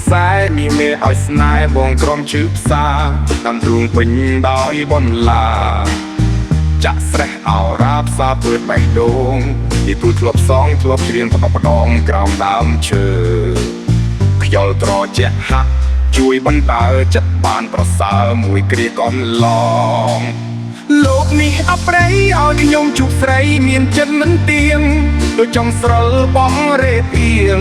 ខ្សែមានមេឲ្យស្នេហ៍បងក្រុមជឺផ្សាតាមទ្រូងពេញដោយបន្លាចាក់ស្រេះអោរាផ្សាពើបេះដូងទីទូធ្លាប់សងធ្លាប់ច្រៀងផ្ដងក្រោមដើមឈើខ្យល់ត្រជាក់ហាក់ជួយបណ្ដើចិត្តបានប្រសើរមួយគ្រាកន្លងលោកនេះអប្រិយឲ្យខ្ញុំជួបស្រីមានចិត្តមិនទៀងដូចចង់ស្រលបងរេទៀង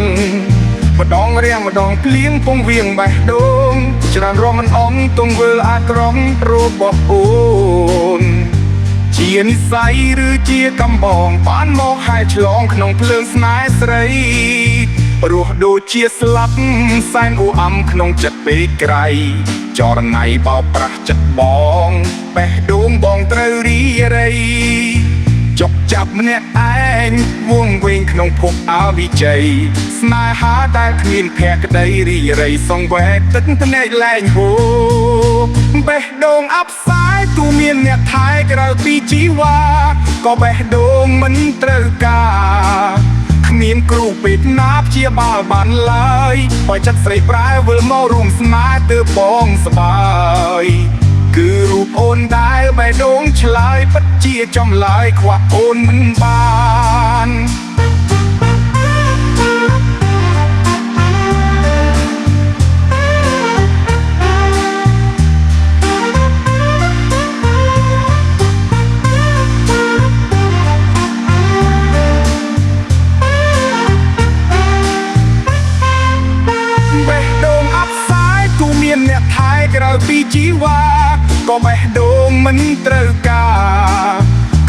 ម្ដងរៀងម្ដងភ្លៀងពងវៀងបេះដូងច្រើនរំមិនអន់ទងវើអាចក្រំរបស់អូនជានិស័យឬជាកំបងបានមកហែឆ្លងក្នុងភ្លើងស្នេហ៍ស្រីព្រោះដូចជាស្លាប់សែនអូអំក្នុងចិត្តពេកក្រៃចរណៃបោកប្រាស់ចិត្តបងបេះដូងបងត្រូវរីរៃចុកចាប់ម្នាក់ឯងវងវែងក្នុងភពអវិជ័យស្នេហាដែលគ្មានភក្តីរីរៃសងវែកទឹកភ្នែកលែងហូរបេះដូងអបសាយទូមានអ្នកថែក្រៅពីជីវ៉ាក៏បេះដូងមិនត្រូវការគ្មានគ្រូពេទ្យណាព្យាបាលបានឡើយបើចិត្តស្រីប្រែវិលមករួមស្នេហ៍ទើបបងសប្បាយគឺរូបអូនដែលបេះដូងឆ្លើយពិតជាចំឡាយខ្វះអូនមិនបានអ្នកថែក្រៅពីជីវ៉ាក៏បេះដូងមិនត្រូវការ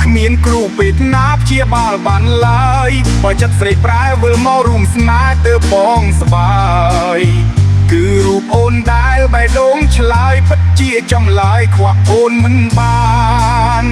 គ្មានគ្រូពេទ្យណាព្យាបាលបានឡើយបើចិត្តស្រីប្រែវិលមករួមស្នេហ៍ទើបបងសប្បាយគឺរូបអូនដែលបេះដូងឆ្លើយពិតជាចំឡាយខ្វះអូនមិនបាន